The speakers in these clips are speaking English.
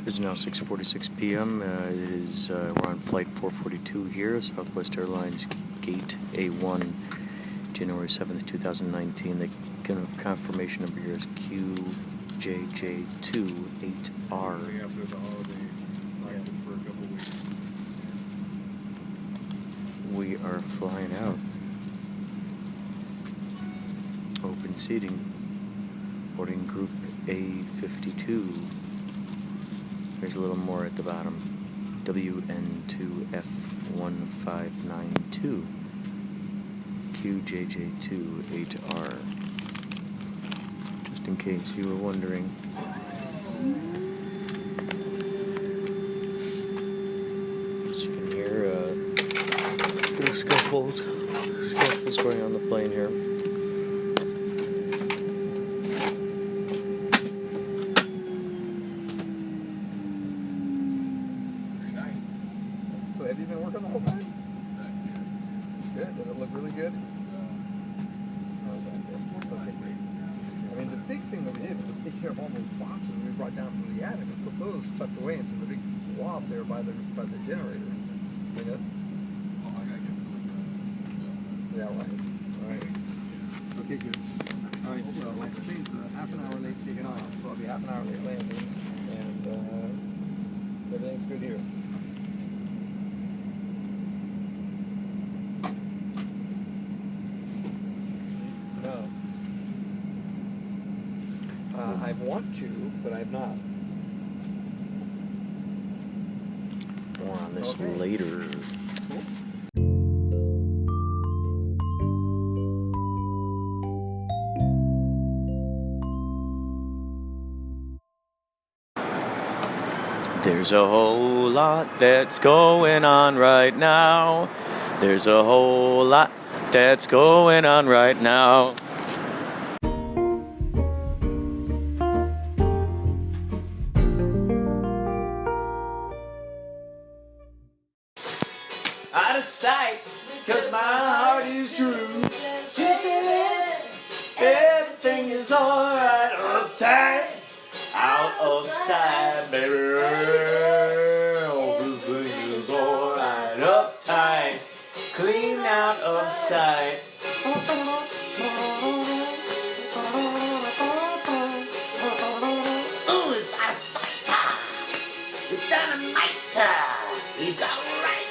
It is now 6:46 p.m. We're on flight 442 here, Southwest Airlines Gate A1, January 7th, 2019. The confirmation number here is QJJ28R. After the holiday, for a couple weeks. We are flying out. Open seating. Boarding group A52. There's a little more at the bottom. WN2F1592. QJJ28R. Just in case you were wondering. As you can hear, little scuffles going on the plane here. So Eddie been working the whole time? Good. Did it look really good? Okay. I mean, the big thing that we did was take care of all those boxes we brought down from the attic and put those tucked away into the big wall there by the generator. You know? Yeah, right. Alright. Okay, good. Alright, so like the thing's half an hour late taking off, so I'll be half an hour late landing, and everything's good here. No. I want to, but I've not. More on this later. Cool. There's a whole lot that's going on right now. There's a whole lot that's going on right now. Out of sight, 'cause my heart is true. She said everything is alright, uptight. Out of sight, baby. Everything is alright. Uptight. Clean out of sight. Oh, it's a sight. It's dynamite. It's alright.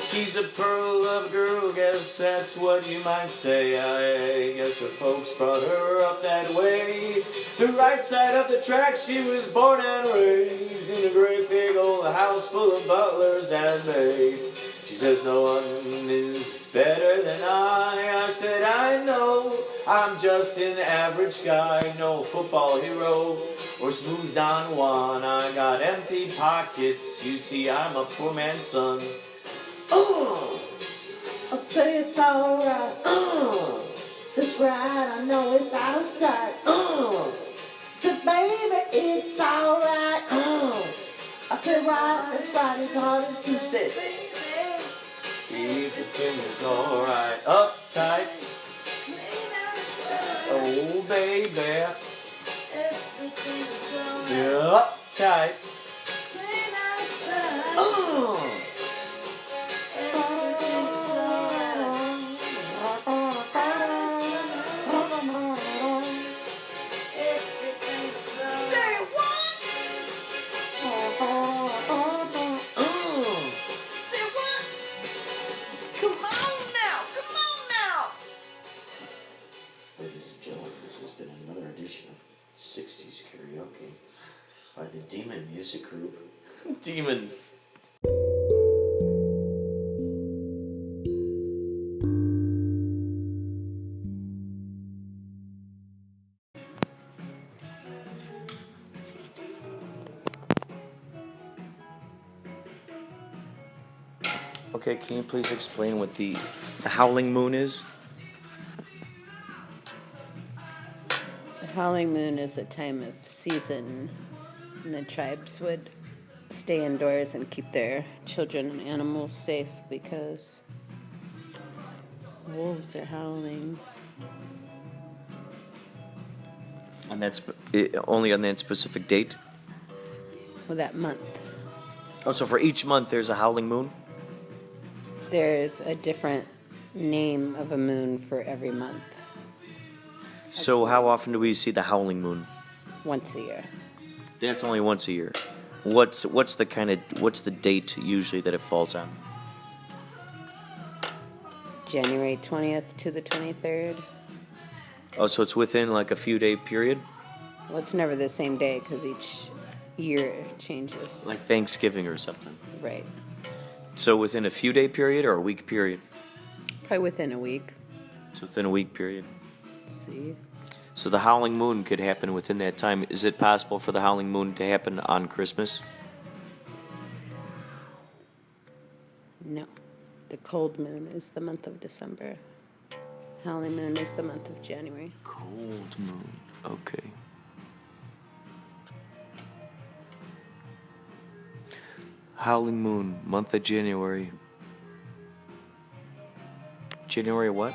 She's a pearl of a girl, guess that's what you might say. I guess her folks brought her up that way. The right side of the track, she was born and raised in a great big old house full of butlers and maids. She says no one is better than I said I know, I'm just an average guy, no football hero or smooth Don Juan. I got empty pockets, you see I'm a poor man's son. I say it's alright. That's right, I know it's out of sight. So baby, it's alright. I said right, that's right, it's hard as to say. Everything is alright. Uptight. Oh baby. Yeah, uptight. Ladies and gentlemen, this has been another edition of 60s Karaoke by the Demon Music Group. Demon. Okay, can you please explain what the Howling Moon is? The Howling Moon is a time of season, and the tribes would stay indoors and keep their children and animals safe because wolves are howling. On only on that specific date? Well, that month. Oh, so for each month there's a howling moon? There's a different name of a moon for every month. So how often do we see the howling moon? Once a year. That's only once a year. What's the date usually that it falls on? January 20th to the 23rd. Oh, so it's within like a few day period? Well, it's never the same day because each year it changes. Like Thanksgiving or something. Right. So within a few day period or a week period? Probably within a week. So within a week period. Let's see. So the howling moon could happen within that time. Is it possible for the howling moon to happen on Christmas? No. The cold moon is the month of December. Howling moon is the month of January. Cold moon. Okay. Howling moon, month of January. January what?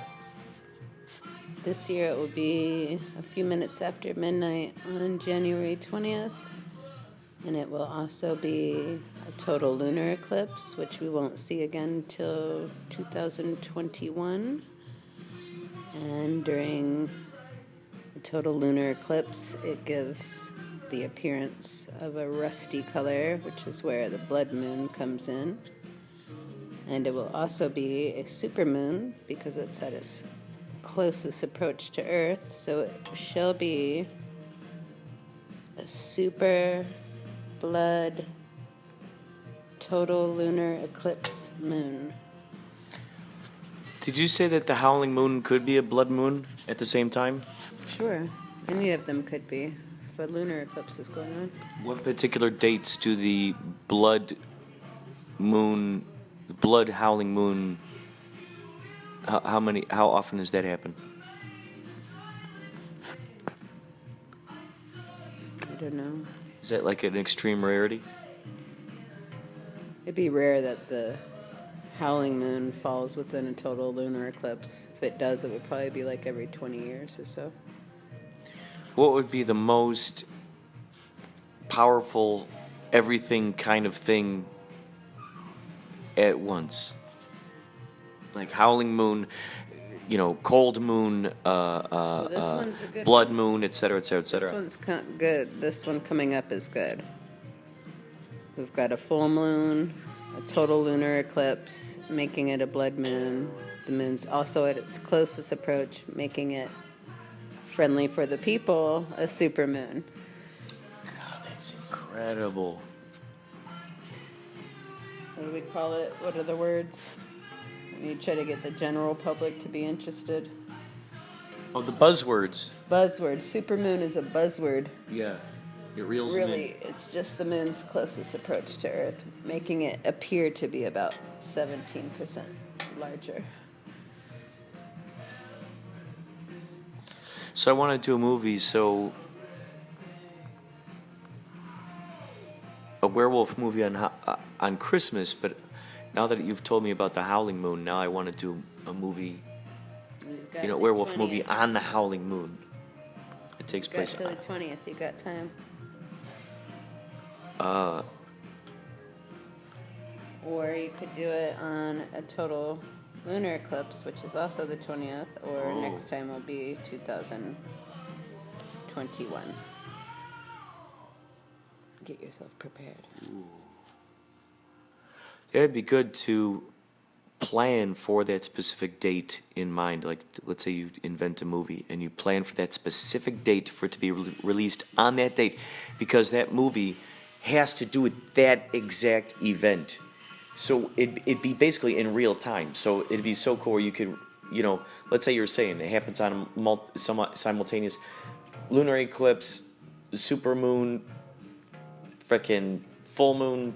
This year it will be a few minutes after midnight on January 20th. And it will also be a total lunar eclipse, which we won't see again until 2021. And during a total lunar eclipse, it gives the appearance of a rusty color, which is where the blood moon comes in. And it will also be a supermoon because it's at its closest approach to Earth. So it shall be a super blood total lunar eclipse moon. Did you say that the howling moon could be a blood moon at the same time? Sure, any of them could be if a lunar eclipse is going on. What particular dates do the blood howling moon, how often does that happen? I don't know. Is that like an extreme rarity? It'd be rare that the howling moon falls within a total lunar eclipse. If it does, it would probably be like every 20 years or so. What would be the most powerful everything kind of thing at once? Like howling moon, cold moon, This one's a good blood one. moon, etc., etc., etc. This one's good. This one coming up is good. We've got a full moon, a total lunar eclipse, making it a blood moon. The moon's also at its closest approach, making it friendly for the people, a supermoon. God, that's incredible. What do we call it? What are the words? You try to get the general public to be interested. Oh, the buzzwords. Buzzword. Supermoon is a buzzword. Yeah, it reels them in. Really, it's just the moon's closest approach to Earth, making it appear to be about 17% larger. So I want to do a movie, a werewolf movie on Christmas, but now that you've told me about the Howling Moon, now I want to do a movie, werewolf 20th. movie on the Howling Moon. It takes place Till the 20th, you got time. Or you could do it on a total lunar eclipse, which is also the 20th, or next time will be 2021. Get yourself prepared. Yeah, it'd be good to plan for that specific date in mind. Like, let's say you invent a movie and you plan for that specific date for it to be released on that date, because that movie has to do with that exact event. So it'd be basically in real time. So it'd be so cool where you could, let's say you're saying it happens on a somewhat simultaneous lunar eclipse, super moon, frickin' full moon,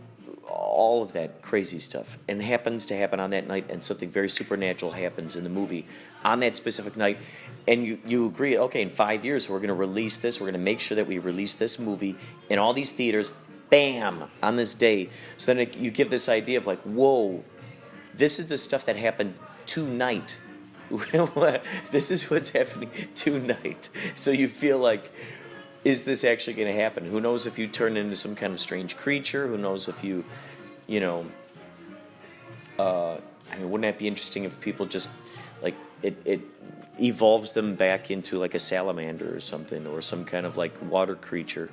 all of that crazy stuff, and it happens to happen on that night, and something very supernatural happens in the movie on that specific night, and you agree, okay, in 5 years we're going to release this, we're going to make sure that we release this movie in all these theaters, bam, on this day. So then you give this idea of like, whoa, this is the stuff that happened tonight. This is what's happening tonight. So you feel like, is this actually going to happen? Who knows if you turn into some kind of strange creature? Who knows if you know, I mean, wouldn't that be interesting if people just, like, it evolves them back into, like, a salamander or something, or some kind of, like, water creature?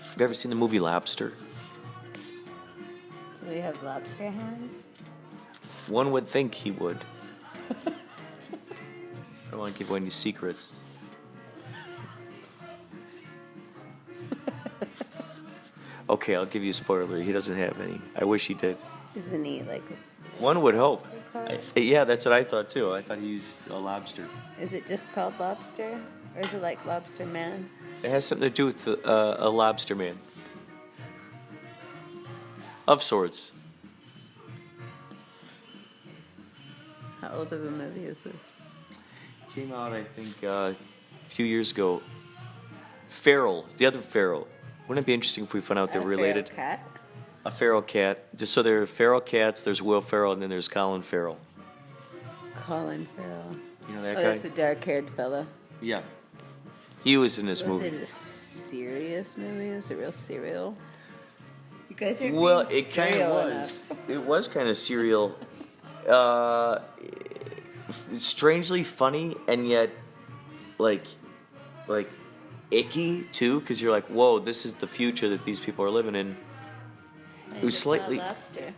Have you ever seen the movie Lobster? Do we have lobster hands? One would think he would. I don't want to give away any secrets. Okay, I'll give you a spoiler. He doesn't have any. I wish he did. Isn't he like? One would hope. Yeah, that's what I thought too. I thought he used a lobster. Is it just called lobster, or is it like Lobster Man? It has something to do with a lobster man. Of sorts. How old of a movie is this? Came out, I think, a few years ago. Feral, the other feral. Wouldn't it be interesting if we found out they're related? Feral cat? A feral cat. Just so there are feral cats, there's Will Ferrell, and then there's Colin Farrell. Colin Farrell. You know that Oh, guy? that's a dark-haired fella. Yeah. He was in this Was movie. it a serious movie? Was it real serial? You guys are Well, being it kind of serial was. enough. It was kind of serial. Strangely funny, and yet, like icky too, because you're like, whoa, this is the future that these people are living in. I It was just saw slightly. Lobster.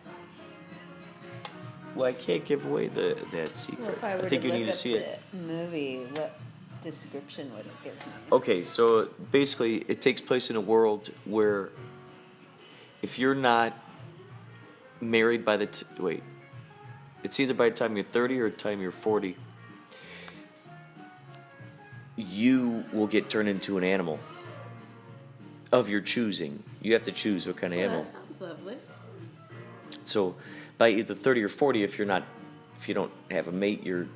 Well, I can't give away that Well, secret. if I were I think to you look need to up see it. the movie, what description would it give me? Okay, so basically, it takes place in a world where if you're not married by the wait, it's either by the time you're 30 or the time you're 40, you will get turned into an animal of your choosing. You have to choose what kind of animal. That sounds lovely. So, by either 30 or 40, if you don't have a mate, you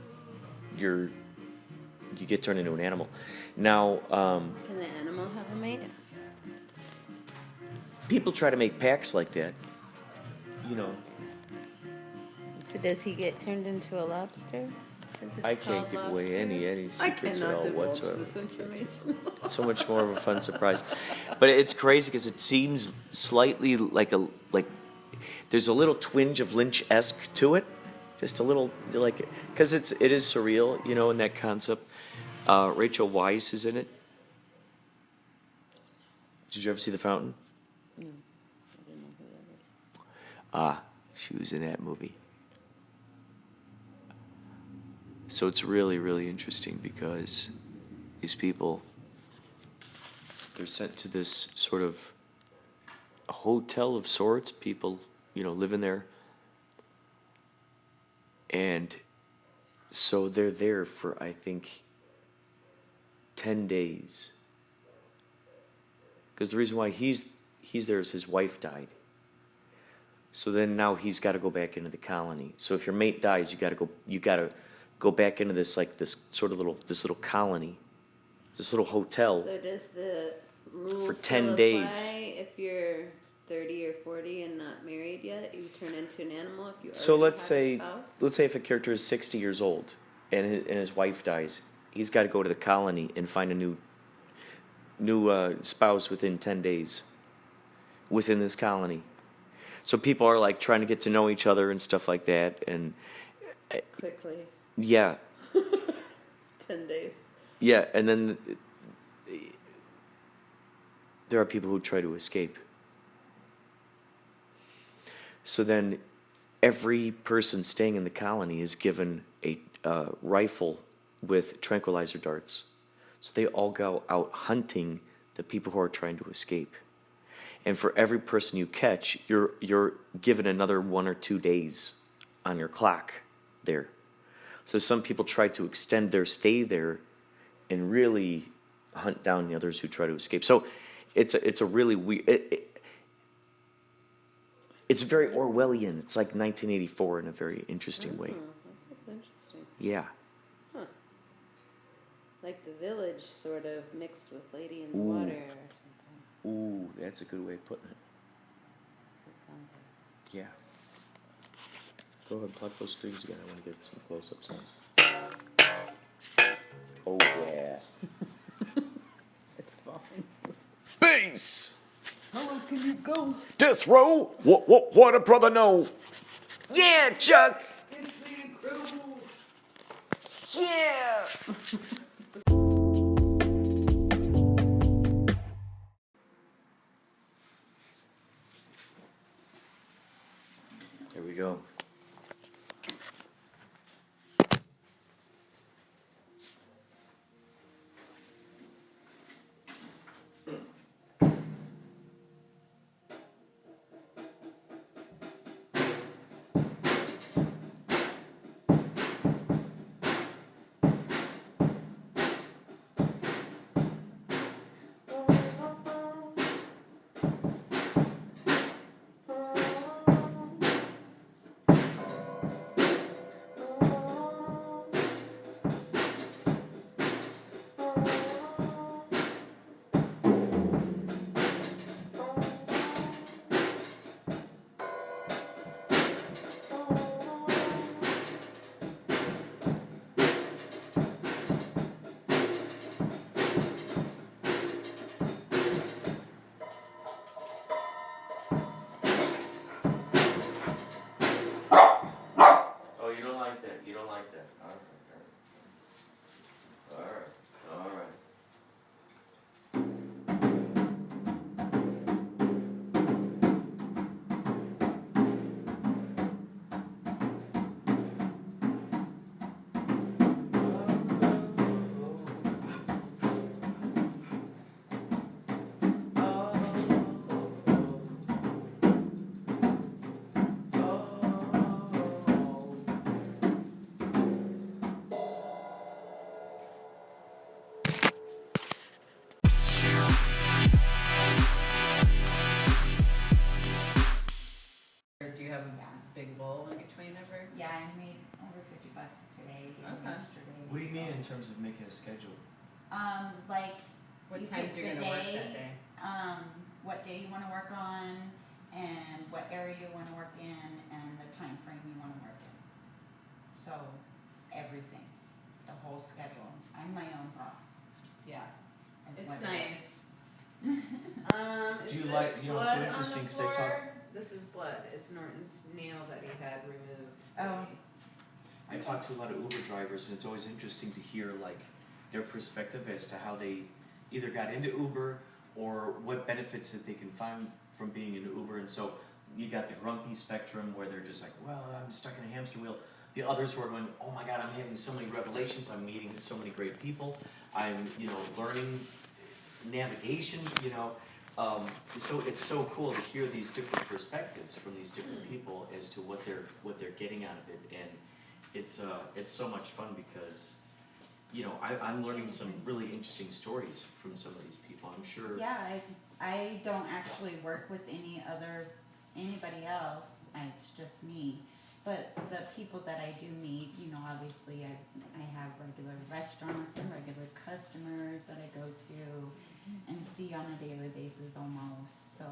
get turned into an animal. Now, Can the animal have a mate? people try to make pacts like that. You know, So does he get turned into a lobster? Since it's I can't called give lobster? away any I secrets at cannot all divulge whatsoever. this information. So much more of a fun surprise, but it's crazy because it seems slightly like there's a little twinge of Lynch-esque to it, just a little, like, because it is surreal, you know, in that concept. Rachel Weisz is in it. Did you ever see The Fountain? No, I didn't know who that was. She was in that movie. So it's really, really interesting because these people, they're sent to this sort of a hotel of sorts. People, you know, live in there. And so they're there for, I think, 10 days. Because the reason why he's there is his wife died. So then now he's got to go back into the colony. So if your mate dies, you got to go back into this, like, this sort of little colony, this little hotel. So does the rule For still 10 apply days. if you're 30 or 40 and not married yet? You turn into an animal if you So already let's have a say spouse? if a character is 60 years old and his wife dies, he's got to go to the colony and find a new spouse within 10 days within this colony. So people are, like, trying to get to know each other and stuff like that, and Quickly. yeah, 10 days. yeah, and then there are people who try to escape. So then every person staying in the colony is given a rifle with tranquilizer darts. So they all go out hunting the people who are trying to escape. And for every person you catch, you're given another 1 or 2 days on your clock there. So some people try to extend their stay there and really hunt down the others who try to escape. So it's a really weird. It's very Orwellian. It's like 1984 in a very interesting way. That's interesting. Yeah. Huh. Like The Village, sort of, mixed with Lady in the Ooh. Water or something. Ooh, that's a good way of putting it. That's what it sounds like. Yeah. Go ahead and pluck those strings again. I want to get some close-up sounds. Oh, yeah. Bass! How low can you go? Death row! What a brother know! Yeah, Chuck! It's the incredible. Yeah! Here we go. Do you have a big bowl in between ever? Yeah, I made over $50 today and Okay. yesterday. What do you mean in terms of making a schedule? Like What you times pick you're the gonna work day, that day? what day you want to work on, and what area you want to work in, and the time frame you want to work in. So everything, the whole schedule. I'm my own boss. Yeah. is It's what it nice. Do you like- you know, it's so interesting 'cause I talk- This is blood. It's Norton's nail that he had removed. Oh. I talk to a lot of Uber drivers, and it's always interesting to hear like their perspective as to how they either got into Uber or what benefits that they can find from being in Uber. And so you got the grumpy spectrum where they're just like, well, I'm stuck in a hamster wheel. The others who are going, oh my God, I'm having so many revelations. I'm meeting so many great people. I'm, learning navigation, so it's so cool to hear these different perspectives from these different people as to what they're getting out of it. And it's so much fun because, I'm learning some really interesting stories from some of these people. I'm sure. Yeah, I don't actually work with anybody else. It's just me. But the people that I do meet, obviously I have regular restaurants and regular customers that I go to and see on a daily basis almost. So,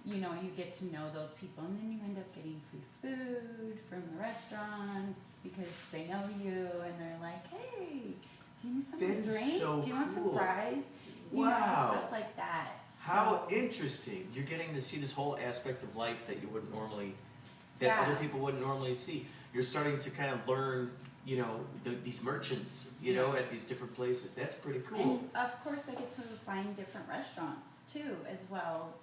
you get to know those people, and then you end up getting free food from the restaurants because they know you, and they're like, hey, do you need something to That is drink? so Do you want some cool. fries? Wow. Stuff like that. How So- interesting. You're getting to see this whole aspect of life that you wouldn't normally, that Yeah. other people wouldn't normally see. You're starting to kind of learn, these merchants, at these different places. That's pretty cool. And of course, I get to find different restaurants too, as well.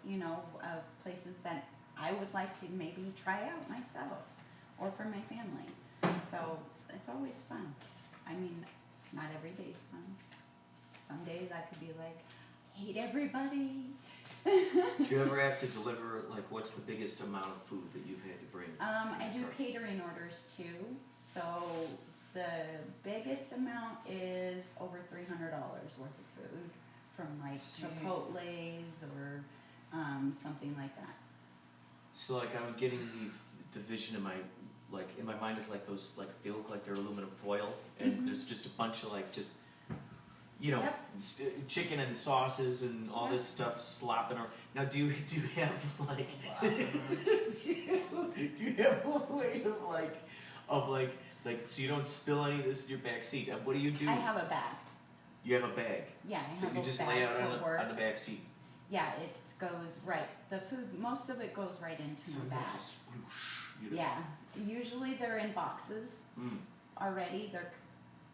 Of places that I would like to maybe try out myself, or for my family. So it's always fun. I mean, not every day is fun. Some days I could be like, hate everybody. Do you ever have to deliver, what's the biggest amount of food that you've had to bring? I do catering orders too. So the biggest amount is over $300 worth of food from Jeez. Chipotle's or something like that. So I'm getting the vision in my mind of those they look like they're aluminum foil, and there's just a bunch of Yep. chicken and sauces and all this stuff slopping around. Now, do you have do you have a way of so you don't spill any of this in your back seat? What do you do? I have a bag. You have a bag Yeah, I that have you a just bag lay out for work. on the back seat. Yeah, it goes right. The food, most of it goes right into my bag. Just whoosh, you know. Yeah, usually they're in boxes already. They're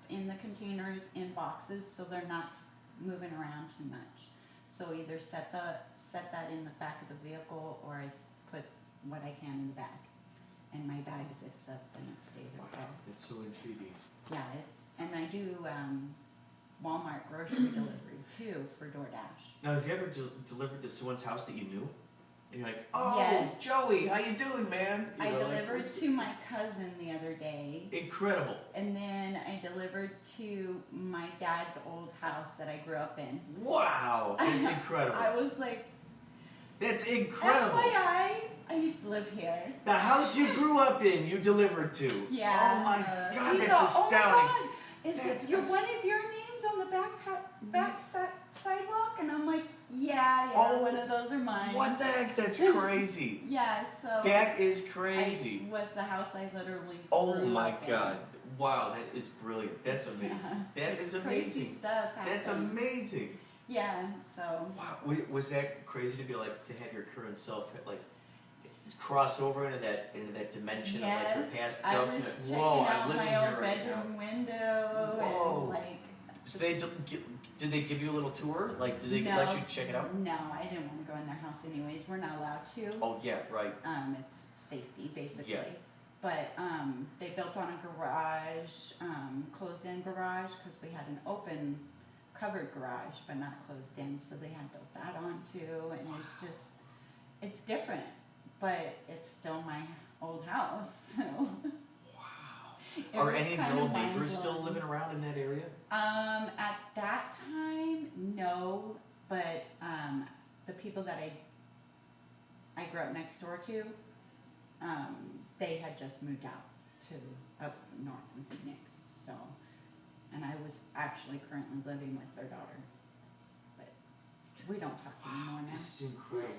in the containers in boxes, so they're not moving around too much. So either set that in the back of the vehicle, or I put what I can in the bag, and my bag zips up and it stays right there. That's so intriguing. Yeah, and I do Walmart grocery delivery too for DoorDash. Now, have you ever delivered to someone's house that you knew? And you're like, oh, Yes. Joey, how you doing, man? You I know, like, delivered what's- to my cousin the other day, Incredible. and then I delivered to my dad's old house that I grew up in. Wow, that's incredible. I was like, That's incredible. FYI, I used to live here. The house you grew up in, you delivered to. Yeah. Oh my God, He's that's all, astounding. Oh my God, That's is it one of your names on the back sidewalk? And I'm like, yeah, Oh, one of those are mine. What the heck? That's crazy. Yeah, so That is crazy. was the house I literally Oh grew my up in. God. Wow, that is brilliant. That's amazing. Yeah. That is Crazy amazing. stuff That's happens. amazing. Yeah, so Wow, was that crazy to be like to have your current self like cross over into that dimension of like your past self? I was and, checking whoa, out I'm living my here old right now. bedroom window Whoa. and like. So did they give you a little tour? Like, did they let you check it out? No, I didn't want to go in their house anyways. We're not allowed to. Oh yeah, right. It's safety basically. Yeah. But they built on a garage, closed-in garage, because we had an open, covered garage, but not closed in. So they had built that on too, and it's different, but it's still my old house. So. Wow. Are any of your old neighbors still living around in that area? At that time, no, but the people that I grew up next door to, they had just moved out to up north in Phoenix, so, and I was actually currently living with their daughter, but we don't talk anymore now. This is incredible.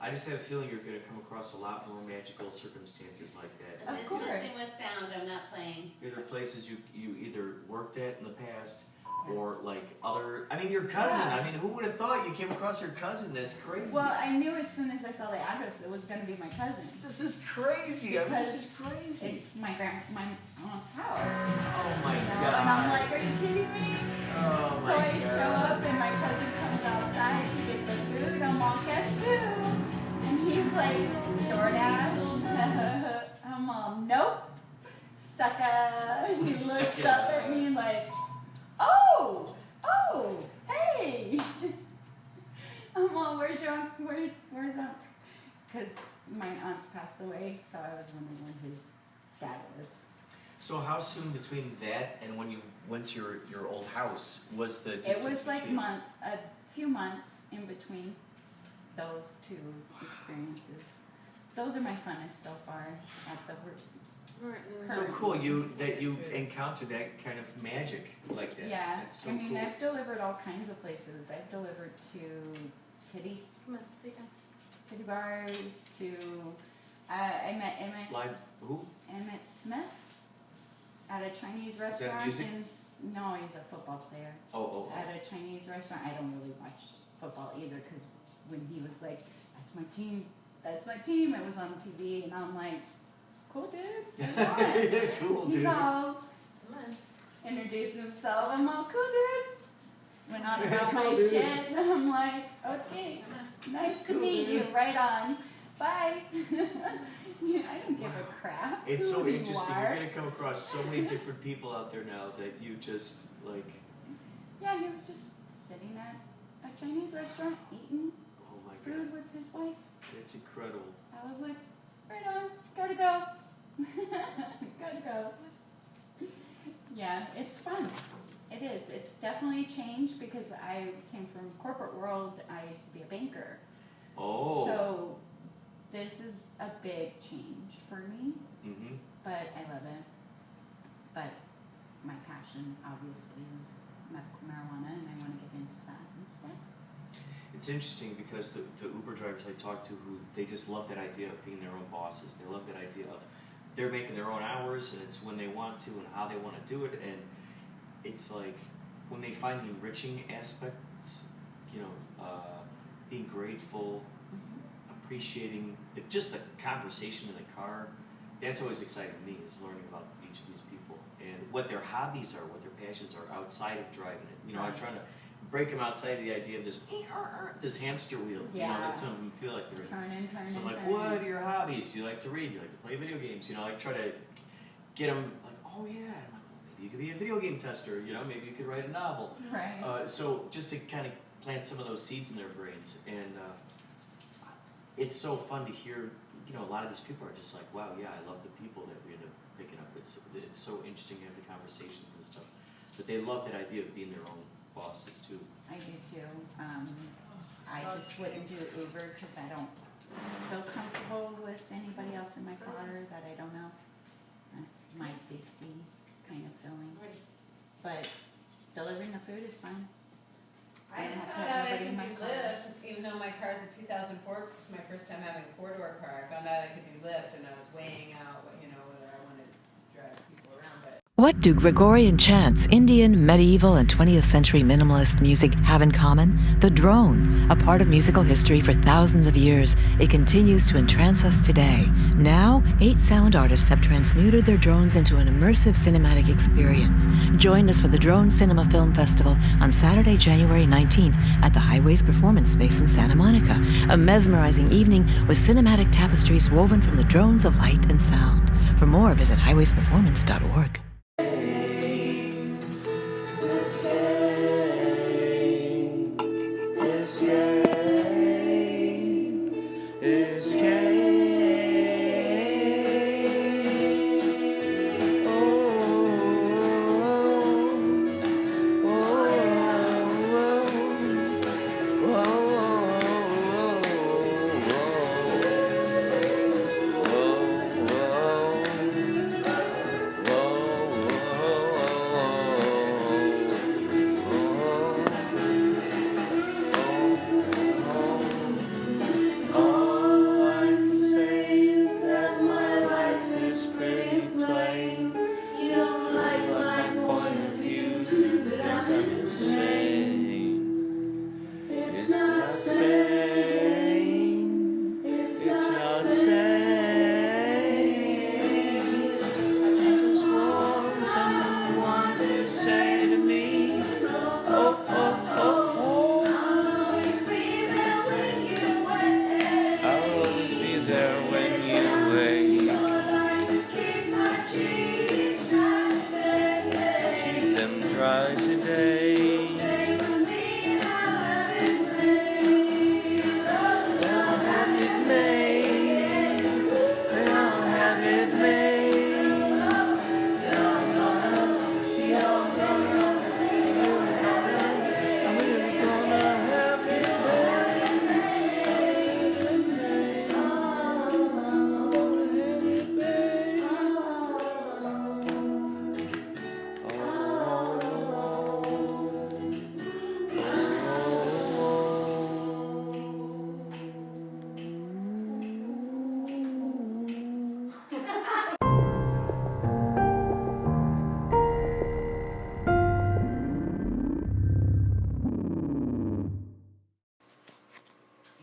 I just have a feeling you're going to come across a lot more magical circumstances like that. Of It's course. messing with sound, I'm not playing. Either places you either worked at in the past, or like other. I mean, your cousin. Yeah. I mean, who would have thaught you came across your cousin? That's crazy. Well, I knew as soon as I saw the address it was going to be my cousin. This is crazy. I mean, this is crazy. It's my aunt's house. Oh my And I'm God. like, are you kidding me? Oh So my I show God. up and my cousin comes outside to get the food. I'm all, guess who? And he's like, DoorDash. I'm all, nope. Sucker. He looks Sucker. up at me like, oh, hey. I'm all, where's that? Because my aunt's passed away, so I was wondering when his dad was. So how soon between that and when you went to your old house was the distance It was like between? a few months in between those two experiences. Those are my funnest so far at the So cool that you encountered that kind of magic like that. Yeah, That's so I mean, cool. I've delivered all kinds of places. I've delivered to kitty bars, to I met Emmett Smith at a Chinese restaurant. music? No, he's a football player. Oh. At a Chinese restaurant. I don't really watch football either because when he was like, that's my team, it was on TV, and I'm like, cool dude, what do you want? Yeah, cool dude. He's all introduced himself. I'm all, cool dude. Went on about Cool my dude. shit. I'm like, okay, nice to Cool meet you. dude. Right on. Bye. Yeah, I don't give a crap. It's who so you interesting. are. You're gonna come across so many different people out there now that you just like. Yeah, he was just sitting at a Chinese restaurant eating Oh my food God, with his wife. it's incredible. I was like, right on, gotta go. Gotta go. Yeah, it's fun. It is. It's definitely changed because I came from corporate world. I used to be a banker. Oh. So this is a big change for me, Mm-hmm. but I love it. But my passion obviously is medical marijuana, and I want to get into that instead. It's interesting because the Uber drivers I talk to, who they just love that idea of being their own bosses. They love that idea of they're making their own hours and it's when they want to and how they want to do it. And it's like when they find the enriching aspects, you know, being grateful, appreciating just the conversation in the car, that's always exciting to me, is learning about each of these people and what their hobbies are, what their passions are outside of driving it. You know, I'm trying to break them outside of the idea of this hamster wheel. Yeah. You know, that some of them feel like they're Turning. So I'm like, what are your hobbies? Do you like to read? Do you like to play video games? You know, I try to get them like, oh yeah. I'm like, well, maybe you could be a video game tester. You know, maybe you could write a novel. Right. So just to kind of plant some of those seeds in their brains, and it's so fun to hear. You know, a lot of these people are just like, wow, yeah, I love the people that we end up picking up. It's so interesting to have the conversations and stuff. But they love that idea of being their own bosses too. I do too. I just wouldn't do Uber because I don't feel comfortable with anybody else in my car that I don't know. That's my safety kind of feeling. But delivering the food is fine. I just don't have to found have out I nobody can in my do car. Lyft, even though my car's a 2004, because it's my first time having a four-door car. I found out I could do Lyft, and I was weighing out what, you know, whether I wanted to drive people around. But What do Gregorian chants, Indian, medieval, and 20th century minimalist music have in common? The drone, a part of musical history for thousands of years. It continues to entrance us today. Now, 8 sound artists have transmuted their drones into an immersive cinematic experience. Join us for the Drone Cinema Film Festival on Saturday, January 19th at the Highways Performance Space in Santa Monica. A mesmerizing evening with cinematic tapestries woven from the drones of light and sound. For more, visit highwaysperformance.org.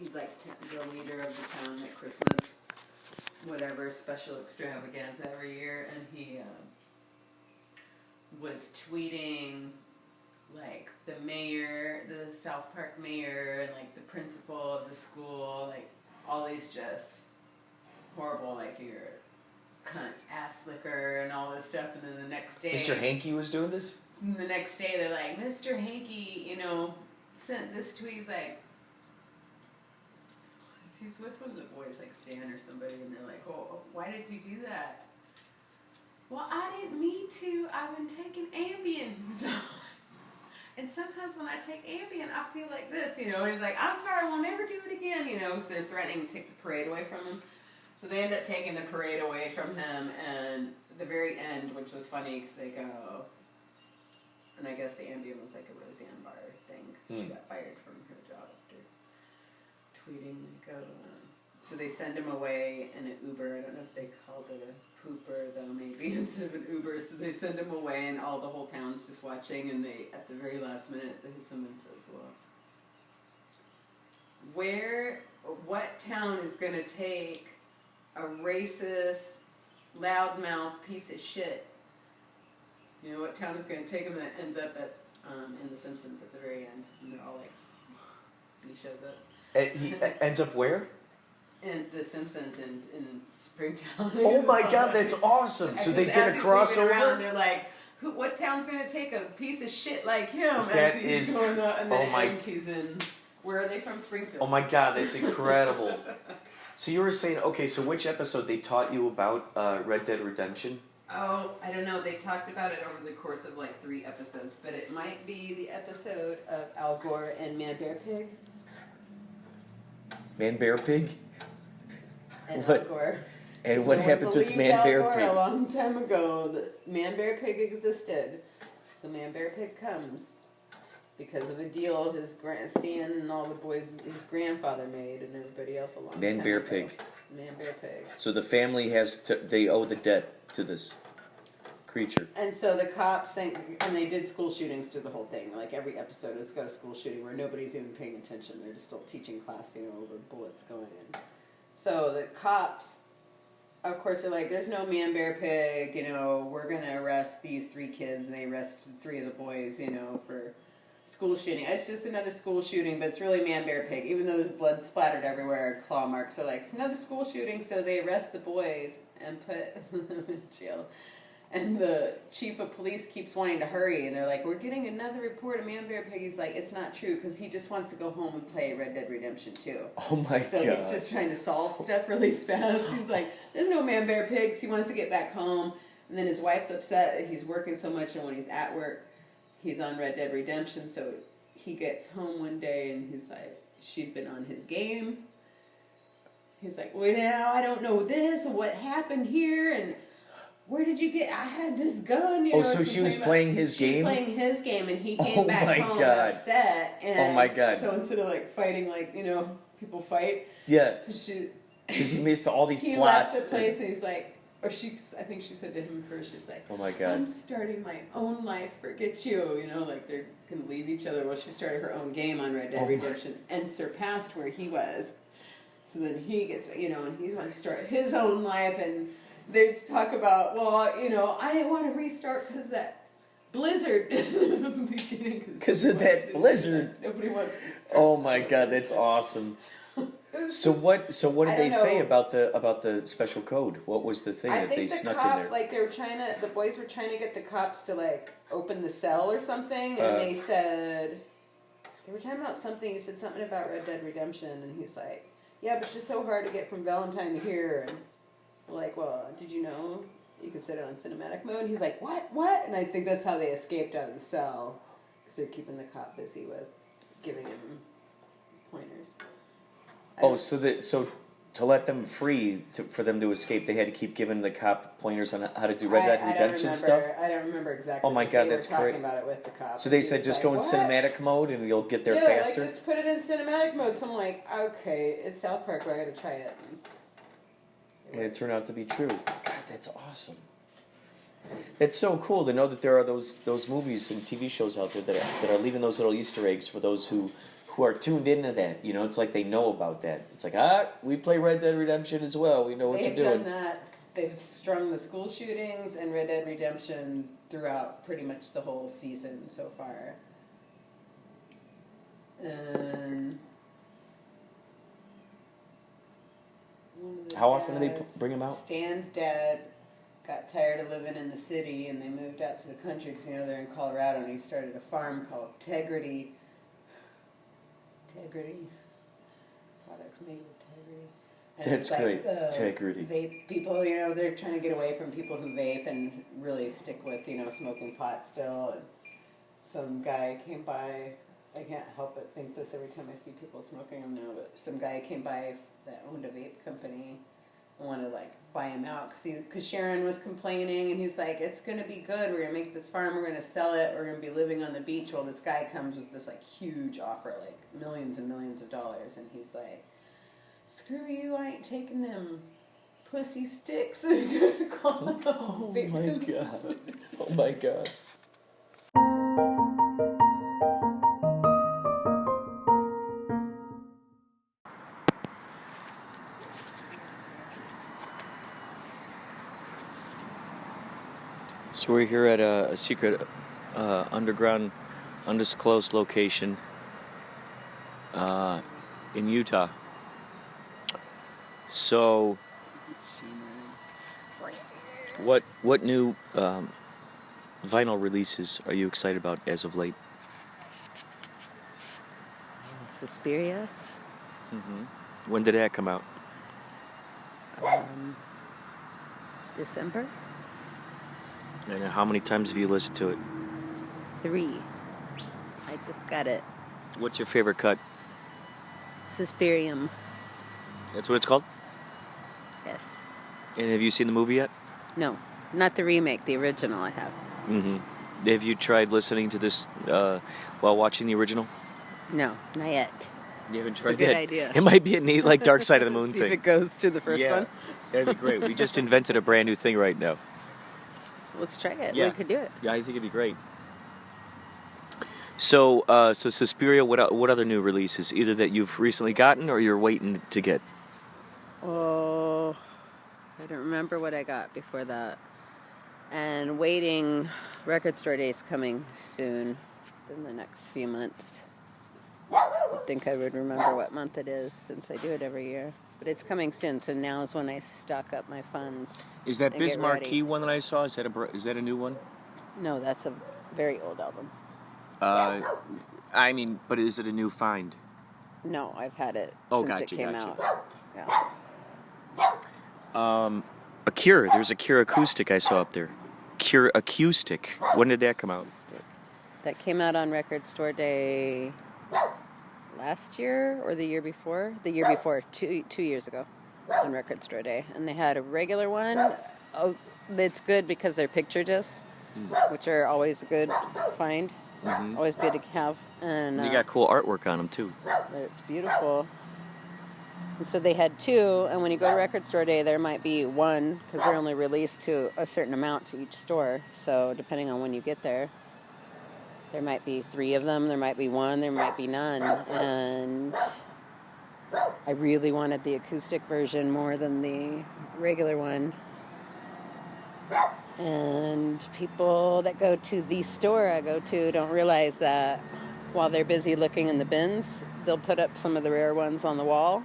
he's like the leader of the town at Christmas, whatever special extravaganza every year, and he was tweeting like the mayor, the South Park mayor, and like the principal of the school, like all these just horrible, like you're a cunt, ass licker, and all this stuff, and then the next day, Mr. Hankey was doing this? and the next day they're like, Mr. Hankey, you know, sent this tweet. He's like, he's with one of the boys, like Stan or somebody, and they're like, oh, why did you do that? Well, I didn't mean to. I've been taking Ambien. So, and sometimes when I take Ambien, I feel like this, you know. He's like, I'm sorry, we'll never do it again, you know. So they're threatening to take the parade away from him. So they end up taking the parade away from him, and at the very end, which was funny, because they go, and I guess the Ambien was like a Roseanne Barr thing, because she got fired from her job after tweeting. They go, So they send him away in an Uber. I don't know if they called it a pooper though, maybe instead of an Uber. So they send him away, and the whole town's just watching. And they, at the very last minute, someone says, "Well, what town is going to take a racist, loudmouth piece of shit? You know, what town is going to take him?" That ends up at in The Simpsons at the very end, and they're all like, he shows up. He ends up where? In The Simpsons in Springtown. Oh my God, that's awesome! So they did a crossover. Around, they're like, what town's going to take a piece of shit like him? That as he's is, going up, and then oh my, he's in. Where are they from? Springfield. Oh my God, that's incredible. So you were saying, okay, so which episode they taught you about Red Dead Redemption? Oh, I don't know. They talked about it over the course of like 3 episodes, but it might be the episode of Al Gore and Man Bear Pig. Man Bear Pig? And What? Al Gore. And what happens with Man Bear Al Gore Pig? a long time ago, the Man Bear Pig existed. So Man Bear Pig comes because of a deal Stan and all the boys, his grandfather made, and everybody else along. Man Bear Pig. Man Bear Pig. So the family they owe the debt to this creature. And so the cops think, and they did school shootings through the whole thing. Like every episode has got a school shooting where nobody's even paying attention. They're just still teaching class, over bullets going in. So the cops, of course, are like, there's no Man Bear Pig, we're going to arrest these 3 kids. And they arrest 3 of the boys, for school shooting. It's just another school shooting, but it's really Man Bear Pig. Even though there's blood splattered everywhere, claw marks. So like, it's another school shooting, so they arrest the boys and put them in jail. And the chief of police keeps wanting to hurry, and they're like, we're getting another report of Man Bear Pig. He's like, it's not true, because he just wants to go home and play Red Dead Redemption 2. Oh my God. So he's just trying to solve stuff really fast. He's like, there's no Man Bear Pigs. He wants to get back home. And then his wife's upset that he's working so much, and when he's at work, he's on Red Dead Redemption. So he gets home one day, and he's like, she'd been on his game. He's like, well, now I don't know this, or what happened here, and where did you get? I had this gun. So she was playing his game? She was playing his game, and he came back home upset. And oh my God. So instead of fighting people fight. Yeah. So because he missed all these he plots. He left the place, and he's like, I think she said to him first, she's like, oh my God. I'm starting my own life, forget you. Like they're going to leave each other. Well, she started her own game on Red Dead Redemption and surpassed where he was. So then he gets, and he wants to start his own life, and they talk about, I didn't want to restart because that blizzard in the beginning. Because of that blizzard. Nobody wants to start. Oh my God, that's awesome. So what did they say about the special code? What was the thing that they snuck in there? The boys were trying to get the cops to open the cell or something, and they said, they were talking about something. He said something about Red Dead Redemption, and he's like, yeah, but it's just so hard to get from Valentine to here. And we're like, well, did you know you could set it on cinematic mode? He's like, what? And I think that's how they escaped out of the cell, because they're keeping the cop busy with giving him pointers. So to let them free, for them to escape, they had to keep giving the cop pointers on how to do Red Dead Redemption stuff? I don't remember exactly. Oh my God, that's great. Talking about it with the cop. So they said just go in cinematic mode and you'll get there faster? Yeah, just put it in cinematic mode. So I'm like, okay, it's South Park, I gotta try it. And it turned out to be true. God, that's awesome. It's so cool to know that there are those movies and TV shows out there that are leaving those little Easter eggs for those who are tuned into that. It's like they know about that. It's like, we play Red Dead Redemption as well. We know what you're doing. They've done that. They've strung the school shootings and Red Dead Redemption throughout pretty much the whole season so far. And how often do they bring them out? Stan's dad got tired of living in the city, and they moved out to the country because they're in Colorado, and he started a farm called Tegrity products made with Tegrity. And that's great. Tegrity. Vape people, they're trying to get away from people who vape and really stick with, smoking pot still. And some guy came by. I can't help but think this every time I see people smoking them now. But some guy came by that owned a vape company. I wanted to buy him out because Sharon was complaining, and he's like, it's going to be good, we're going to make this farm, we're going to sell it, we're going to be living on the beach. Well, this guy comes with this huge offer, millions and millions of dollars, and he's like, screw you, I ain't taking them pussy sticks. Oh my God. Oh my God. So we're here at a secret underground, undisclosed location in Utah. So, what new vinyl releases are you excited about as of late? Suspiria. Mm-hmm. When did that come out? December. And how many times have you listened to it? 3. I just got it. What's your favorite cut? Suspirium. That's what it's called? Yes. And have you seen the movie yet? No, not the remake. The original I have. Mm-hmm. Have you tried listening to this while watching the original? No, not yet. You haven't tried It's a good that? idea. It might be a neat, like, Dark Side of the Moon See thing. if it goes to the first one. That'd be great. We just invented a brand new thing right now. Let's try it. Yeah. We could do it. Yeah, I think it'd be great. So, Suspiria, what other new releases? Either that you've recently gotten or you're waiting to get? Oh, I don't remember what I got before that. And waiting, Record Store Day is coming soon, in the next few months. I think I would remember what month it is since I do it every year. But it's coming soon, so now is when I stock up my funds. Is that and get Bismarck ready. Key one that I saw? Is that a new one? No, that's a very old album. I mean, but is it a new find? No, I've had it Oh, since gotcha, it came gotcha. out. Yeah. A Cure. There's a Cure acoustic I saw up there. Cure acoustic. When did that come out? That came out on Record Store Day last year or the year before? The year before, 2 years ago on Record Store Day. And they had a regular one. Oh, it's good because they're picture discs, which are always a good find. Mm-hmm. Always good to have. And You got cool artwork on them, too. it's beautiful. And so they had 2, and when you go to Record Store Day, there might be 1, because they're only released to a certain amount to each store. So depending on when you get there, there might be 3 of them, there might be 1, there might be none. And I really wanted the acoustic version more than the regular one. And people that go to the store I go to don't realize that while they're busy looking in the bins, they'll put up some of the rare ones on the wall.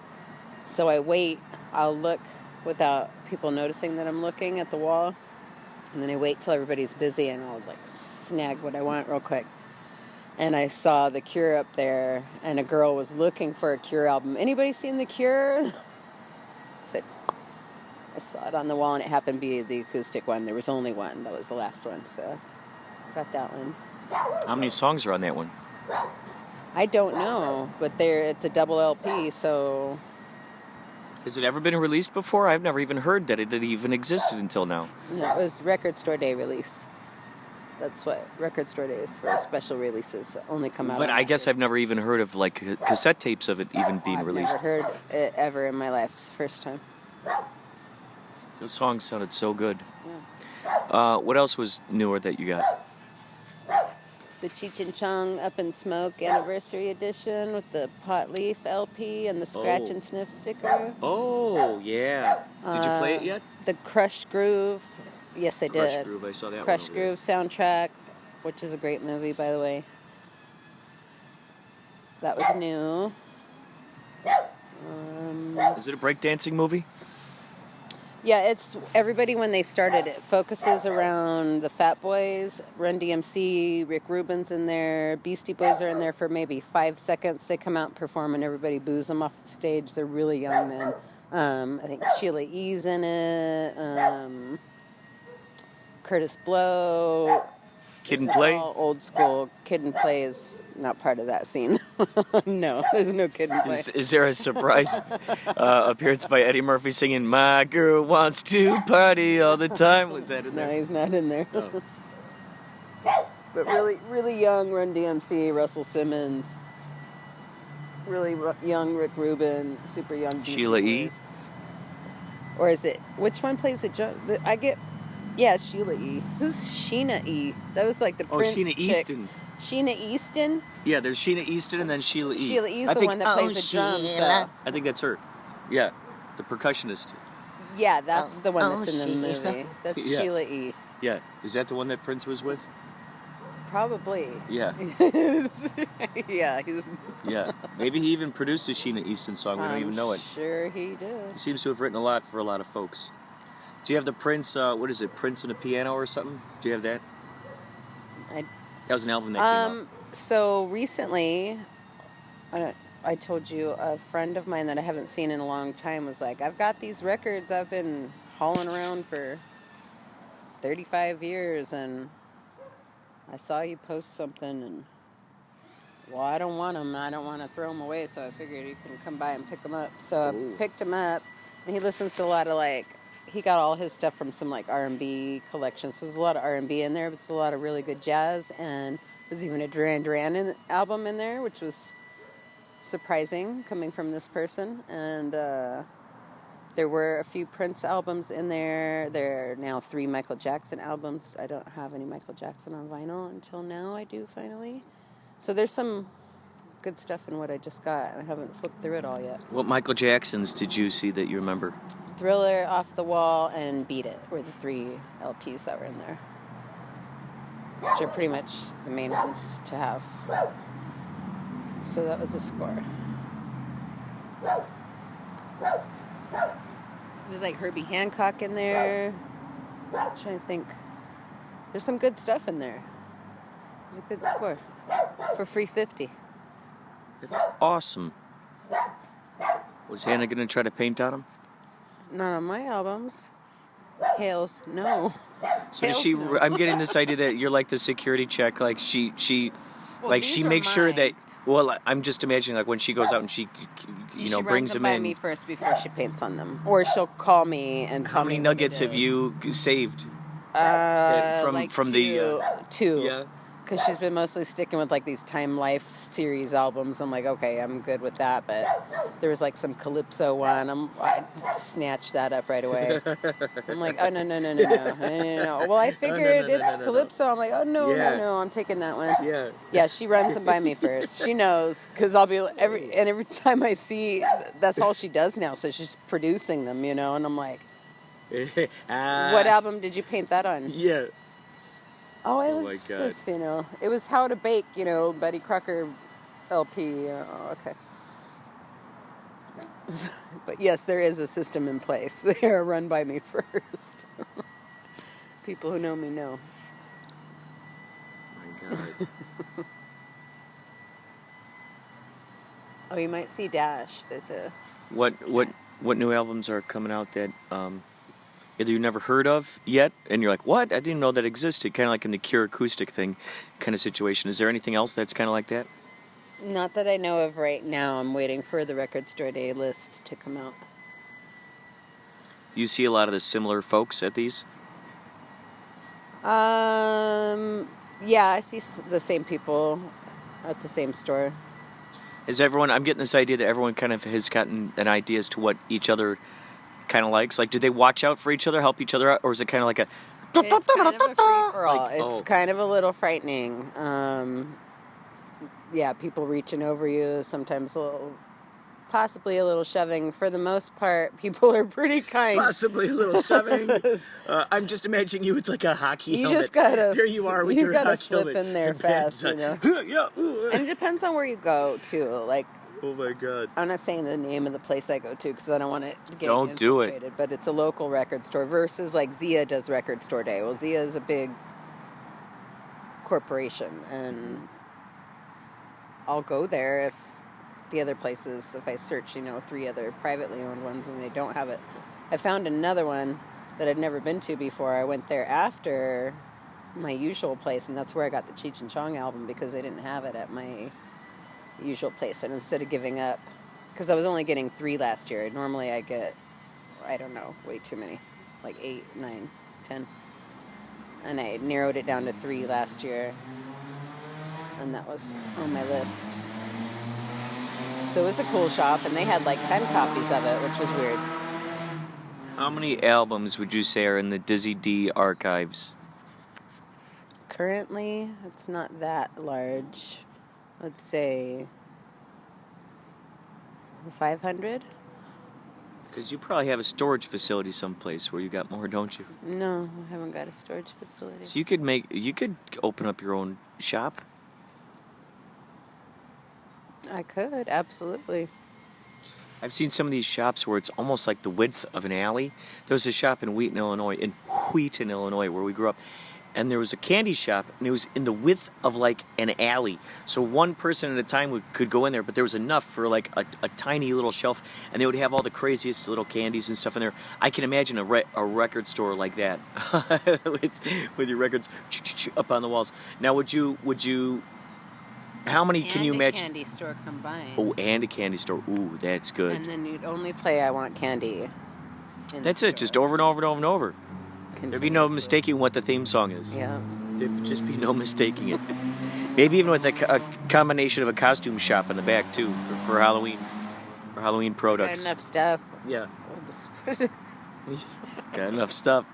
So I wait, I'll look without people noticing that I'm looking at the wall. And then I wait till everybody's busy and I'll like snag what I want real quick. And I saw The Cure up there and a girl was looking for a Cure album. Anybody seen The Cure? I said, I saw it on the wall and it happened to be the acoustic one. There was only one. That was the last one. So I got that one. How many songs are on that one? I don't know, but it's a double LP, so... Has it ever been released before? I've never even heard that it even existed until now. No, it was Record Store Day release. That's what Record Store Day is for. Special releases only come out. But I guess I've never even heard of like cassette tapes of it even being released. I've never heard it ever in my life. It's the first time. Those songs sounded so good. Yeah. What else was newer that you got? The Cheech and Chong Up in Smoke Anniversary Edition with the Pot Leaf LP and the Scratch and Sniff sticker. Oh, yeah. Did you play it yet? The Crush Groove. Yes, I did. Crush Groove, I saw that Crush one. Groove soundtrack, which is a great movie, by the way. That was new. Is it a breakdancing movie? Yeah, it's everybody when they started. It focuses around the Fat Boys, Run DMC, Rick Rubin's in there, Beastie Boys are in there for maybe 5 seconds. They come out and perform, and everybody boos them off the stage. They're really young then. I think Sheila E.'s in it. Curtis Blow. Kid and Play? All old school. Kid and Play is not part of that scene. No, there's no Kid and Play. Is there a surprise appearance by Eddie Murphy singing "My Girl Wants to Party All the Time"? Was that in No, there? he's not in there. Oh. But really, really young Run DMC, Russell Simmons. really young Rick Rubin, super young Beastie Sheila E? Boys. Or is it, which one plays the I get, yeah, Sheila E. Who's Sheena E? That was like the Prince Sheena chick. Easton. Sheena Easton? Yeah, there's Sheena Easton and then Sheila E. Sheila E's the one that plays the drums, though. I think that's her. Yeah, the percussionist. Yeah, that's the one that's in the movie. That's Yeah. Sheila E. Yeah, is that the one that Prince was with? Probably. Yeah, Yeah. yeah. Maybe he even produced a Sheena Easton song. We don't even know it. Sure he did. He seems to have written a lot for a lot of folks. Do you have the Prince, what is it, Prince and a Piano or something? Do you have that? That was an album that came out. So recently, I told you a friend of mine that I haven't seen in a long time was like, I've got these records I've been hauling around for 35 years, and I saw you post something, and well, I don't want them. I don't want to throw them away, so I figured you can come by and pick them up. So I picked him up, and he listens to a lot of he got all his stuff from some R&B collections. So there's a lot of R&B in there, but there's a lot of really good jazz, and there's even a Duran Duran album in there, which was surprising coming from this person. And there were a few Prince albums in there. There are now 3 Michael Jackson albums. I don't have any Michael Jackson on vinyl until now. I do finally. So there's some good stuff in what I just got. I haven't flipped through it all yet. What Michael Jacksons did you see that you remember? Thriller, Off the Wall, and Beat It were the 3 LPs that were in there, which are pretty much the main ones to have. So that was a score. There's Herbie Hancock in there. I'm trying to think. There's some good stuff in there. It was a good score for $3.50. That's awesome. Was Hannah going to try to paint on him? Not on my albums. Hales, no. So does Hales, she? no. I'm getting this idea that you're like the security check. She Well, these she are makes sure mine. that. Well, I'm just imagining when she goes out and she, She brings runs them by in. me first before she paints on them, or she'll call me and tell How many me what nuggets it have is. you saved? From two, the two. Yeah. Because she's been mostly sticking with these Time Life series albums. I'm like, okay, I'm good with that. But there was some Calypso one. I snatched that up right away. I'm like, oh no. Well, I figured it's Calypso. I'm like, oh no, I'm taking that one. Yeah. Yeah, she runs them by me first. She knows, because I'll be every time I see, that's all she does now. So she's producing them, and I'm like, what album did you paint that on? Yeah. Oh, it Oh was my God. this, it was How to Bake, Betty Crocker LP. Okay. But yes, there is a system in place. They are run by me first. People who know me know. My God. Oh, you might see Dash. There's a... What new albums are coming out that either you've never heard of yet, and you're like, what? I didn't know that existed. Kind of like in the Cure acoustic thing kind of situation. Is there anything else that's kind of like that? Not that I know of right now. I'm waiting for the Record Store Day list to come out. Do you see a lot of the similar folks at these? Yeah, I see the same people at the same store. Is everyone, I'm getting this idea that everyone kind of has gotten an idea as to what each other kind of likes. Do they watch out for each other, help each other out, or is it kind of like a... It's kind of a free-for-all. It's It's kind of a little frightening. Yeah, people reaching over you, sometimes possibly a little shoving. For the most part, people are pretty kind. Possibly a little shoving. I'm just imagining you with a hockey You helmet. just gotta... Here you are with your gotta hockey flip helmet. in there and pants fast, on. Yeah, and it depends on where you go, too. Oh my God. I'm not saying the name of the place I go to because I don't want to get Don't do it. infiltrated, but it's a local record store versus Zia does Record Store Day. Well, Zia is a big corporation, and I'll go there if the other places, if I search, 3 other privately owned ones and they don't have it. I found another one that I'd never been to before. I went there after my usual place, and that's where I got the Cheech and Chong album because they didn't have it at my usual place. And instead of giving up, because I was only getting 3 last year, normally I get, I don't know, way too many, 8, 9, 10. And I narrowed it down to 3 last year, and that was on my list. So it was a cool shop, and they had like 10 copies of it, which was weird. How many albums would you say are in the Dizzy D archives? Currently, it's not that large. Let's say 500? Because you probably have a storage facility someplace where you got more, don't you? No, I haven't got a storage facility. So you could open up your own shop. I could, absolutely. I've seen some of these shops where it's almost like the width of an alley. There was a shop in Wheaton, Illinois, where we grew up, and there was a candy shop, and it was in the width of like an alley. So one person at a time could go in there, but there was enough for like a tiny little shelf, and they would have all the craziest little candies and stuff in there. I can imagine a record store like that with your records up on the walls. Now, would you? How many can you imagine? And a candy store combined. Oh, and a candy store. Ooh, that's good. And then you'd only play I Want Candy. That's it, just over and over and over and over. There'd be no mistaking what the theme song is. Yeah. There'd just be no mistaking it. Maybe even with a combination of a costume shop in the back, too, for Halloween. For Halloween products. Got enough stuff. Yeah. We'll just put it. Got enough stuff.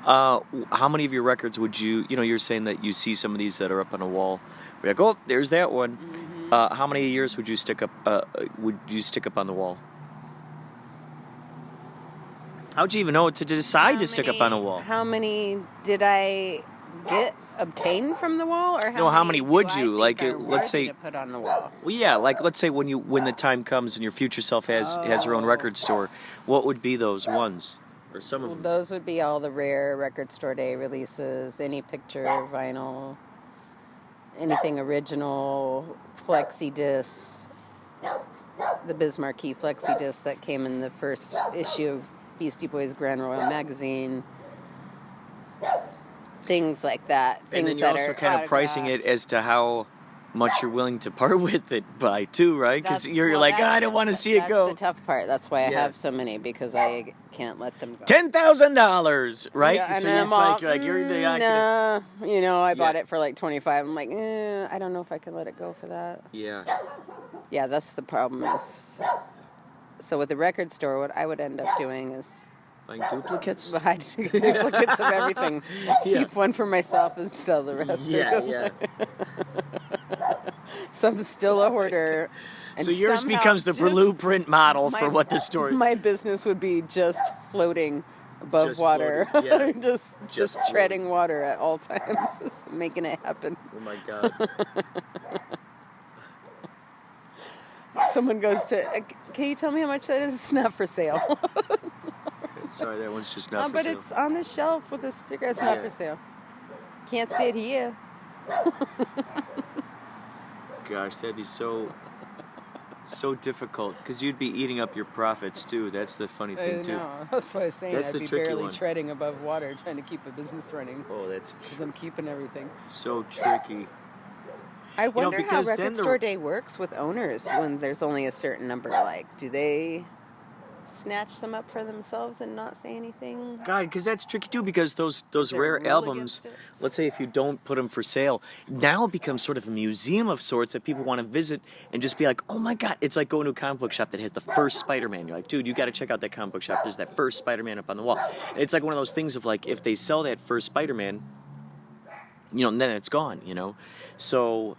How many of your records would you're saying that you see some of these that are up on a wall. You're like, oh, there's that one. Mm-hmm. How many years would you stick up on the wall? How'd you even know to decide to stick up on a wall? How many did I obtain from the wall, or how many would you like? Let's say to put on the wall. Well, yeah, like let's say when the time comes and your future self has her own record store, what would be those ones or some of them? Those would be all the rare record store day releases, any picture, vinyl, anything original, flexi discs, the Biz Markie flexi disc that came in the first issue of Beastie Boys Grand Royal magazine, things like that. And then you're also kind of pricing it as to how much you're willing to part with it by, too, right? Because you're like, I don't want to see it go. That's the tough part. That's why I have so many, because I can't let them go. $10,000, right? Yeah, so and it's like you're nah. I bought it for like 25. I'm like, I don't know if I can let it go for that. Yeah. Yeah, that's the problem. So with the record store, what I would end up doing is like duplicates? Buy duplicates of everything. Keep one for myself and sell the rest. Yeah. So I'm still a hoarder. So yours becomes the blueprint model for what the store is. My business would be just floating above water. Floating, yeah. just treading water at all times, just making it happen. Oh my God. Someone goes to, can you tell me how much that is? It's not for sale. Sorry, that one's just not for but sale. But it's on the shelf with a sticker. It's not for sale. Can't see it here. Gosh, that'd be so difficult, because you'd be eating up your profits too. That's the funny thing too. That's what I was saying. That's I'd the be tricky barely one. treading above water, trying to keep a business running. Oh, that's because I'm keeping everything. So tricky. I wonder how record store day works with owners when there's only a certain number. Like, do they snatch some up for themselves and not say anything? God, because that's tricky too, because those rare albums, let's say if you don't put them for sale, now it becomes sort of a museum of sorts that people want to visit and just be like, oh my God, it's like going to a comic book shop that has the first Spider-Man. You're like, dude, you got to check out that comic book shop. There's that first Spider-Man up on the wall. And it's like one of those things of like, if they sell that first Spider-Man, then it's gone, So,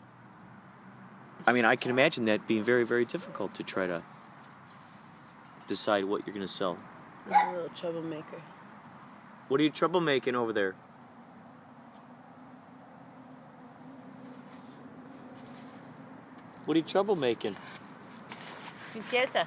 I mean, I can imagine that being very, very difficult to try to decide what you're going to sell. I'm a little troublemaker. What are you troublemaking over there? What are you troublemaking? Princesa.